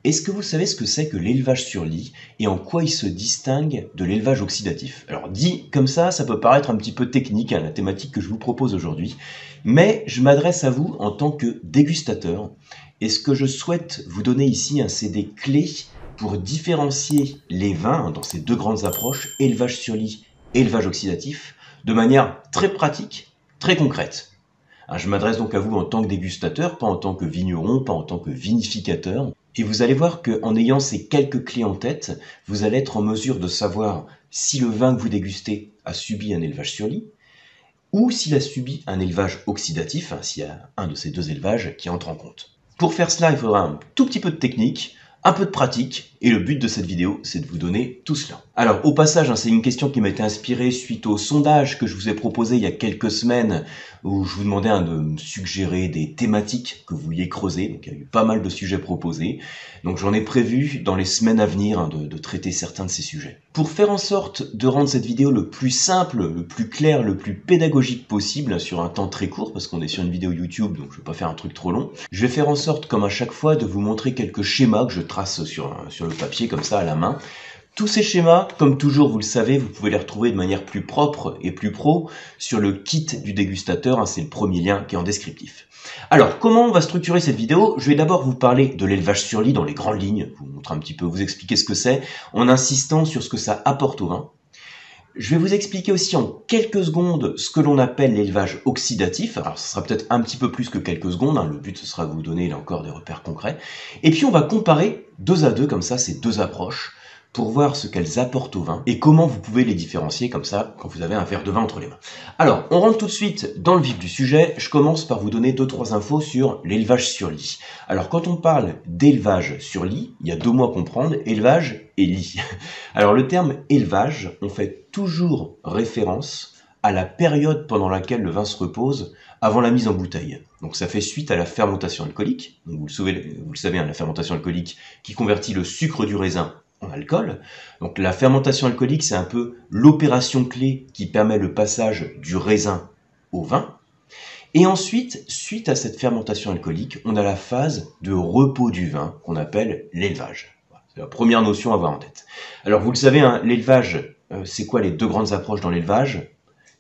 Est-ce que vous savez ce que c'est que l'élevage sur lit et en quoi il se distingue de l'élevage oxydatif? Alors dit comme ça peut paraître un petit peu technique, la thématique que je vous propose aujourd'hui, mais je m'adresse à vous en tant que dégustateur. Et ce que je souhaite vous donner ici, c'est des clés pour différencier les vins dans ces deux grandes approches, élevage sur lit et élevage oxydatif, de manière très pratique, très concrète. Je m'adresse donc à vous en tant que dégustateur, pas en tant que vigneron, pas en tant que vinificateur. Et vous allez voir qu'en ayant ces quelques clés en tête, vous allez être en mesure de savoir si le vin que vous dégustez a subi un élevage sur lit, ou s'il a subi un élevage oxydatif, s'il y a un de ces deux élevages qui entre en compte. Pour faire cela, il faudra un tout petit peu de technique, un peu de pratique, et le but de cette vidéo, c'est de vous donner tout cela. Alors, au passage, c'est une question qui m'a été inspirée suite au sondage que je vous ai proposé il y a quelques semaines, où je vous demandais de me suggérer des thématiques que vous vouliez creuser. Donc, il y a eu pas mal de sujets proposés. Donc, j'en ai prévu dans les semaines à venir de traiter certains de ces sujets. Pour faire en sorte de rendre cette vidéo le plus simple, le plus clair, le plus pédagogique possible, sur un temps très court, parce qu'on est sur une vidéo YouTube, donc je ne vais pas faire un truc trop long, je vais faire en sorte, comme à chaque fois, de vous montrer quelques schémas que je trace sur le papier, comme ça, à la main. Tous ces schémas, comme toujours, vous le savez, vous pouvez les retrouver de manière plus propre et plus pro sur le kit du dégustateur, c'est le premier lien qui est en descriptif. Alors, comment on va structurer cette vidéo? Je vais d'abord vous parler de l'élevage sur lit dans les grandes lignes, vous montrer un petit peu, vous expliquer ce que c'est, en insistant sur ce que ça apporte au vin. Je vais vous expliquer aussi en quelques secondes ce que l'on appelle l'élevage oxydatif. Alors, ce sera peut-être un petit peu plus que quelques secondes, le but ce sera de vous donner là encore des repères concrets. Et puis, on va comparer deux à deux, comme ça, ces deux approches, pour voir ce qu'elles apportent au vin et comment vous pouvez les différencier comme ça quand vous avez un verre de vin entre les mains. Alors, on rentre tout de suite dans le vif du sujet. Je commence par vous donner 2-3 infos sur l'élevage sur lit. Alors, quand on parle d'élevage sur lit, il y a deux mots à comprendre, élevage et lit. Alors, le terme élevage, on fait toujours référence à la période pendant laquelle le vin se repose avant la mise en bouteille. Donc ça fait suite à la fermentation alcoolique. Donc vous le savez, la fermentation alcoolique qui convertit le sucre du raisin en alcool. Donc la fermentation alcoolique, c'est un peu l'opération clé qui permet le passage du raisin au vin. Et ensuite, suite à cette fermentation alcoolique, on a la phase de repos du vin qu'on appelle l'élevage. C'est la première notion à avoir en tête. Alors vous le savez, l'élevage, c'est quoi les deux grandes approches dans l'élevage?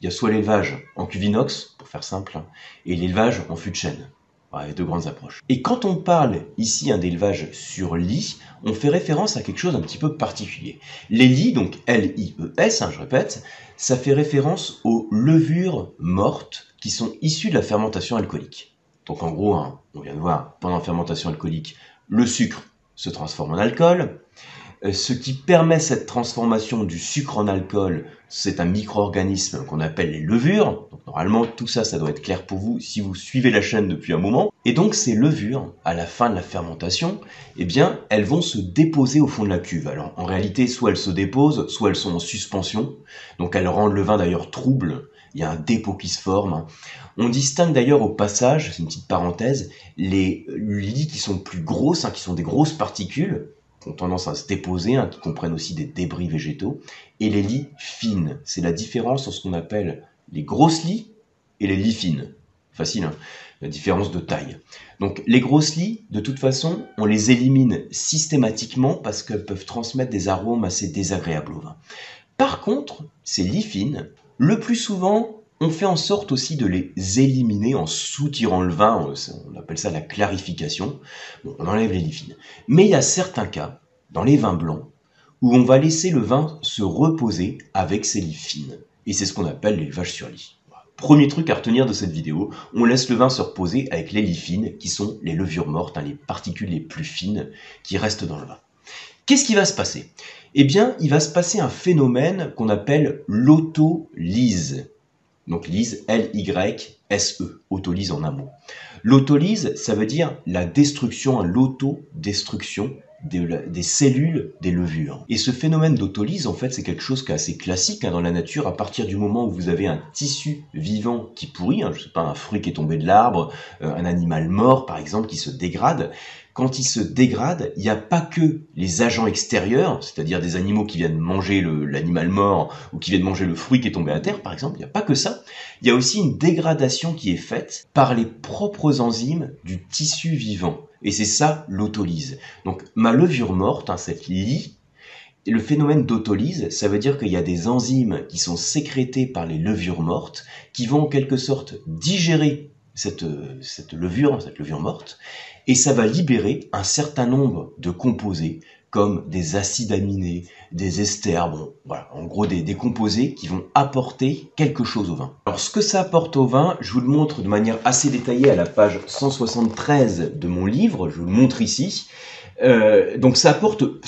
Il y a soit l'élevage en cuve inox, pour faire simple, et l'élevage en fût de chêne. Les deux grandes approches. Et quand on parle ici d'élevage sur lit, on fait référence à quelque chose un petit peu particulier. Les lits, donc L-I-E-S, je répète, ça fait référence aux levures mortes qui sont issues de la fermentation alcoolique. Donc en gros, on vient de voir, pendant la fermentation alcoolique, le sucre se transforme en alcool. Ce qui permet cette transformation du sucre en alcool, c'est un micro-organisme qu'on appelle les levures. Donc normalement, tout ça, ça doit être clair pour vous si vous suivez la chaîne depuis un moment. Et donc ces levures, à la fin de la fermentation, eh bien, elles vont se déposer au fond de la cuve. Alors en réalité, soit elles se déposent, soit elles sont en suspension. Donc elles rendent le vin d'ailleurs trouble. Il y a un dépôt qui se forme. On distingue d'ailleurs au passage, c'est une petite parenthèse, les lits qui sont plus grosses, qui sont des grosses particules, qui ont tendance à se déposer, qui comprennent aussi des débris végétaux, et les lits fines. C'est la différence entre ce qu'on appelle les grosses lits et les lits fines. Facile, la différence de taille. Donc les grosses lits, de toute façon, on les élimine systématiquement parce qu'elles peuvent transmettre des arômes assez désagréables au vin. Par contre, ces lits fines, le plus souvent, on fait en sorte aussi de les éliminer en soutirant le vin, on appelle ça la clarification. Bon, on enlève les lits fines. Mais il y a certains cas, dans les vins blancs, où on va laisser le vin se reposer avec ses lits fines. Et c'est ce qu'on appelle l'élevage sur lit. Premier truc à retenir de cette vidéo, on laisse le vin se reposer avec les lits fines, qui sont les levures mortes, les particules les plus fines qui restent dans le vin. Qu'est-ce qui va se passer? Eh bien, il va se passer un phénomène qu'on appelle l'autolyse. Donc lyse, L-Y-S-E, autolyse en un mot. L'autolyse, ça veut dire la destruction, l'autodestruction des cellules des levures. Et ce phénomène d'autolyse, en fait, c'est quelque chose qui est assez classique dans la nature. À partir du moment où vous avez un tissu vivant qui pourrit, je sais pas, un fruit qui est tombé de l'arbre, un animal mort, par exemple, qui se dégrade, quand il se dégrade, il n'y a pas que les agents extérieurs, c'est-à-dire des animaux qui viennent manger l'animal mort ou qui viennent manger le fruit qui est tombé à terre, par exemple, il n'y a pas que ça. Il y a aussi une dégradation qui est faite par les propres enzymes du tissu vivant. Et c'est ça l'autolyse. Donc ma levure morte, hein, cette lie, le phénomène d'autolyse, ça veut dire qu'il y a des enzymes qui sont sécrétées par les levures mortes, qui vont en quelque sorte digérer cette levure morte, et ça va libérer un certain nombre de composés, comme des acides aminés, des esters, bon, voilà, en gros des composés qui vont apporter quelque chose au vin. Alors ce que ça apporte au vin, je vous le montre de manière assez détaillée à la page 173 de mon livre, je vous le montre ici. Donc ça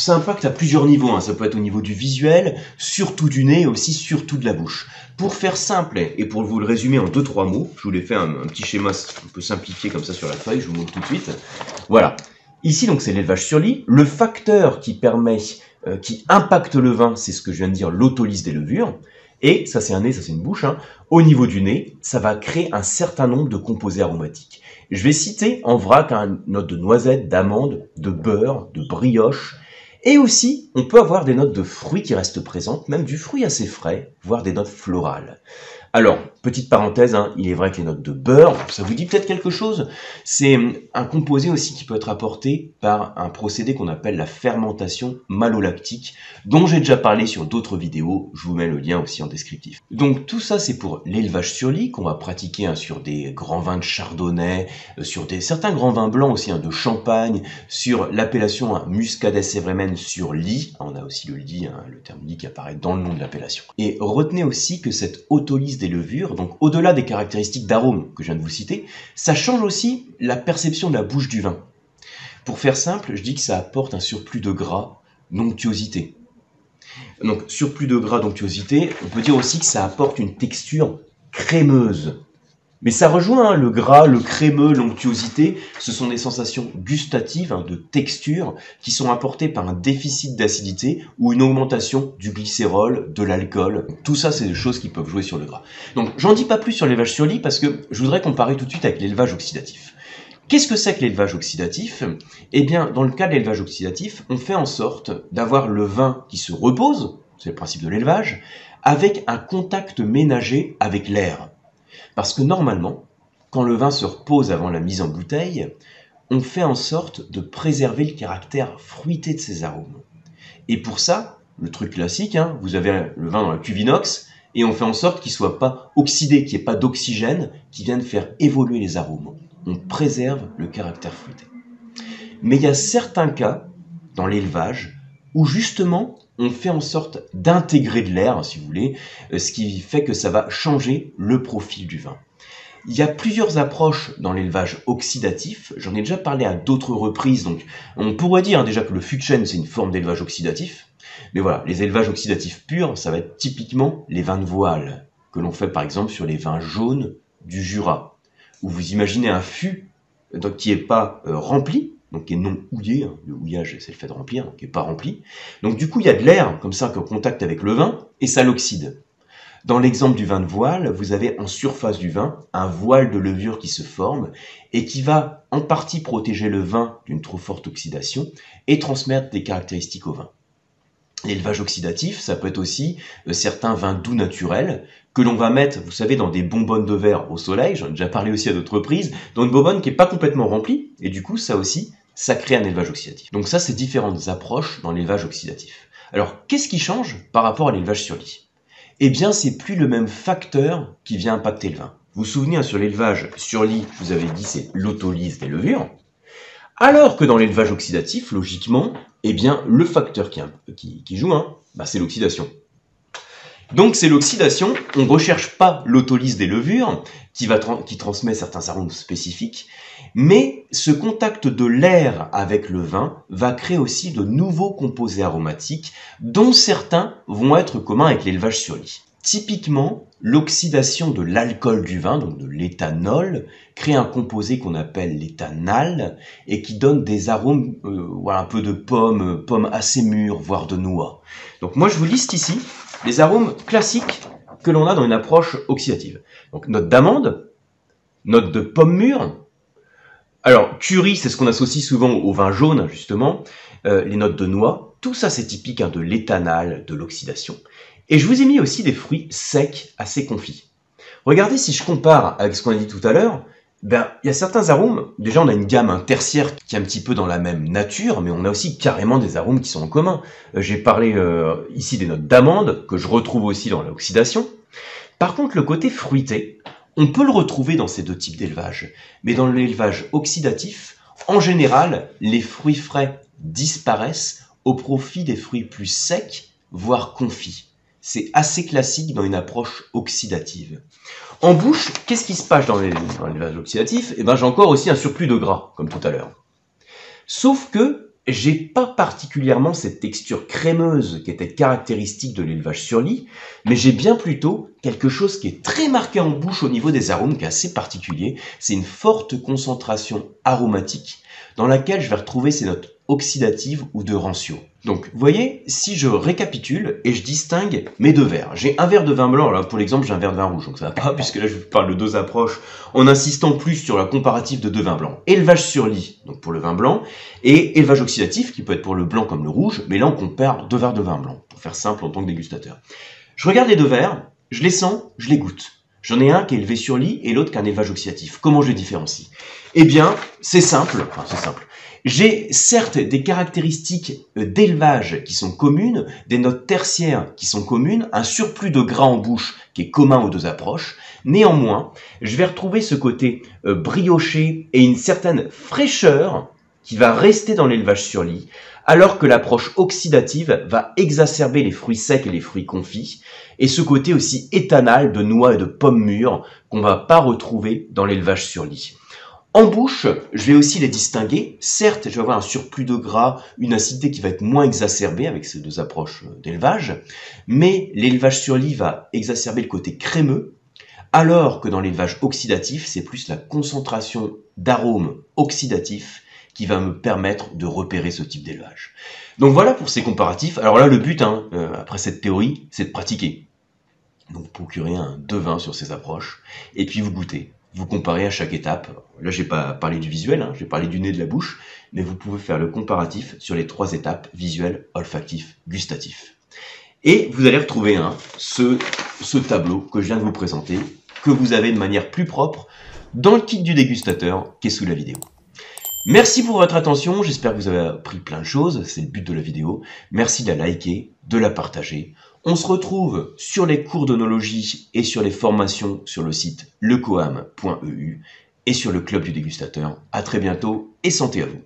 impacte à plusieurs niveaux, hein. Ça peut être au niveau du visuel, surtout du nez, aussi surtout de la bouche. Pour faire simple, et pour vous le résumer en 2-3 mots, je vous l'ai fait un petit schéma un peu simplifié comme ça sur la feuille, je vous montre tout de suite. Voilà. Ici, donc, c'est l'élevage sur lit. Le facteur qui impacte le vin, c'est ce que je viens de dire, l'autolyse des levures. Et ça, c'est un nez, ça, c'est une bouche, hein. Au niveau du nez, ça va créer un certain nombre de composés aromatiques. Je vais citer en vrac une note de noisette, d'amande, de beurre, de brioche. Et aussi, on peut avoir des notes de fruits qui restent présentes, même du fruit assez frais, voire des notes florales. Alors, petite parenthèse, hein, il est vrai que les notes de beurre, ça vous dit peut-être quelque chose? C'est un composé aussi qui peut être apporté par un procédé qu'on appelle la fermentation malolactique, dont j'ai déjà parlé sur d'autres vidéos, je vous mets le lien aussi en descriptif. Donc tout ça c'est pour l'élevage sur lit, qu'on va pratiquer, hein, sur des grands vins de chardonnay, sur certains grands vins blancs aussi, hein, de champagne, sur l'appellation, hein, Muscadet Sévrémen sur lit, on a aussi le lit, hein, le terme lit qui apparaît dans le nom de l'appellation. Et retenez aussi que cette autolyse des levures, donc au-delà des caractéristiques d'arôme que je viens de vous citer, ça change aussi la perception de la bouche du vin. Pour faire simple, je dis que ça apporte un surplus de gras, d'onctuosité. Donc surplus de gras, d'onctuosité, on peut dire aussi que ça apporte une texture crémeuse. Mais ça rejoint, hein, le gras, le crémeux, l'onctuosité, ce sont des sensations gustatives, hein, de texture, qui sont apportées par un déficit d'acidité ou une augmentation du glycérol, de l'alcool. Tout ça, c'est des choses qui peuvent jouer sur le gras. Donc, j'en dis pas plus sur l'élevage sur lit parce que je voudrais comparer tout de suite avec l'élevage oxydatif. Qu'est-ce que c'est que l'élevage oxydatif? Eh bien, dans le cas de l'élevage oxydatif, on fait en sorte d'avoir le vin qui se repose, c'est le principe de l'élevage, avec un contact ménager avec l'air. Parce que normalement, quand le vin se repose avant la mise en bouteille, on fait en sorte de préserver le caractère fruité de ses arômes. Et pour ça, le truc classique, hein, vous avez le vin dans la cuve inox, et on fait en sorte qu'il ne soit pas oxydé, qu'il n'y ait pas d'oxygène qui vienne faire évoluer les arômes. On préserve le caractère fruité. Mais il y a certains cas, dans l'élevage, où justement, on fait en sorte d'intégrer de l'air, si vous voulez, ce qui fait que ça va changer le profil du vin. Il y a plusieurs approches dans l'élevage oxydatif, j'en ai déjà parlé à d'autres reprises, donc on pourrait dire, hein, déjà que le fût de chêne c'est une forme d'élevage oxydatif, mais voilà, les élevages oxydatifs purs, ça va être typiquement les vins de voile, que l'on fait par exemple sur les vins jaunes du Jura, où vous imaginez un fût donc, qui n'est pas rempli, donc qui est non houillé, hein, le houillage c'est le fait de remplir, donc qui n'est pas rempli. Donc du coup il y a de l'air comme ça qui est en contact avec le vin et ça l'oxyde. Dans l'exemple du vin de voile, vous avez en surface du vin un voile de levure qui se forme et qui va en partie protéger le vin d'une trop forte oxydation et transmettre des caractéristiques au vin. L'élevage oxydatif, ça peut être aussi certains vins doux naturels que l'on va mettre, vous savez, dans des bonbonnes de verre au soleil, j'en ai déjà parlé aussi à d'autres reprises, dans une bonbonne qui n'est pas complètement remplie, et du coup, ça aussi, ça crée un élevage oxydatif. Donc ça, c'est différentes approches dans l'élevage oxydatif. Alors, qu'est-ce qui change par rapport à l'élevage sur lit? Eh bien, c'est plus le même facteur qui vient impacter le vin. Vous vous souvenez, hein, sur l'élevage sur lit, je vous avais dit, c'est l'autolyse des levures. Alors que dans l'élevage oxydatif, logiquement, eh bien, le facteur qui joue, hein, c'est l'oxydation. Donc c'est l'oxydation, on ne recherche pas l'autolyse des levures, qui transmet certains arômes spécifiques, mais ce contact de l'air avec le vin va créer aussi de nouveaux composés aromatiques, dont certains vont être communs avec l'élevage sur lit. Typiquement, l'oxydation de l'alcool du vin, donc de l'éthanol, crée un composé qu'on appelle l'éthanal et qui donne des arômes un peu de pommes assez mûres, voire de noix. Donc moi je vous liste ici les arômes classiques que l'on a dans une approche oxydative. Donc note d'amande, note de pomme mûre. Alors curry, c'est ce qu'on associe souvent au vin jaune justement, les notes de noix. Tout ça c'est typique, hein, de l'éthanal, de l'oxydation. Et je vous ai mis aussi des fruits secs assez confits. Regardez si je compare avec ce qu'on a dit tout à l'heure, Ben, il y a certains arômes, déjà on a une gamme tertiaire qui est un petit peu dans la même nature, mais on a aussi carrément des arômes qui sont en commun. J'ai parlé ici des notes d'amande, que je retrouve aussi dans l'oxydation. Par contre, le côté fruité, on peut le retrouver dans ces deux types d'élevage. Mais dans l'élevage oxydatif, en général, les fruits frais disparaissent au profit des fruits plus secs, voire confits. C'est assez classique dans une approche oxydative. En bouche, qu'est-ce qui se passe dans l'élevage oxydatif? Eh ben, j'ai encore aussi un surplus de gras, comme tout à l'heure. Sauf que j'ai pas particulièrement cette texture crémeuse qui était caractéristique de l'élevage sur lit, mais j'ai bien plutôt quelque chose qui est très marqué en bouche au niveau des arômes, qui est assez particulier. C'est une forte concentration aromatique dans laquelle je vais retrouver ces notes oxydatives ou de rancio. Donc, vous voyez, si je récapitule et je distingue mes deux verres. J'ai un verre de vin blanc, là pour l'exemple j'ai un verre de vin rouge, donc ça va pas, puisque là je vous parle de deux approches en insistant plus sur la comparative de deux vins blancs. Élevage sur lit, donc pour le vin blanc, et élevage oxydatif, qui peut être pour le blanc comme le rouge, mais là on compare deux verres de vin blanc, pour faire simple en tant que dégustateur. Je regarde les deux verres, je les sens, je les goûte. J'en ai un qui est élevé sur lit et l'autre qui a un élevage oxydatif. Comment je les différencie? Eh bien, c'est simple, J'ai certes des caractéristiques d'élevage qui sont communes, des notes tertiaires qui sont communes, un surplus de gras en bouche qui est commun aux deux approches. Néanmoins, je vais retrouver ce côté brioché et une certaine fraîcheur qui va rester dans l'élevage sur lit, alors que l'approche oxydative va exacerber les fruits secs et les fruits confits, et ce côté aussi éthanal de noix et de pommes mûres qu'on va pas retrouver dans l'élevage sur lit. En bouche, je vais aussi les distinguer. Certes, je vais avoir un surplus de gras, une acidité qui va être moins exacerbée avec ces deux approches d'élevage, mais l'élevage sur lit va exacerber le côté crémeux, alors que dans l'élevage oxydatif, c'est plus la concentration d'arômes oxydatifs qui va me permettre de repérer ce type d'élevage. Donc voilà pour ces comparatifs. Alors là, le but, après cette théorie, c'est de pratiquer. Donc procurez un devin sur ces approches, et puis vous goûtez. Vous comparez à chaque étape. Là, j'ai pas parlé du visuel, j'ai parlé du nez, de la bouche, mais vous pouvez faire le comparatif sur les trois étapes, visuel, olfactif, gustatif. Et vous allez retrouver ce tableau que je viens de vous présenter, que vous avez de manière plus propre dans le kit du dégustateur qui est sous la vidéo. Merci pour votre attention, j'espère que vous avez appris plein de choses, c'est le but de la vidéo. Merci de la liker, de la partager. On se retrouve sur les cours d'onologie et sur les formations sur le site lecoam.eu et sur le club du dégustateur. À très bientôt et santé à vous.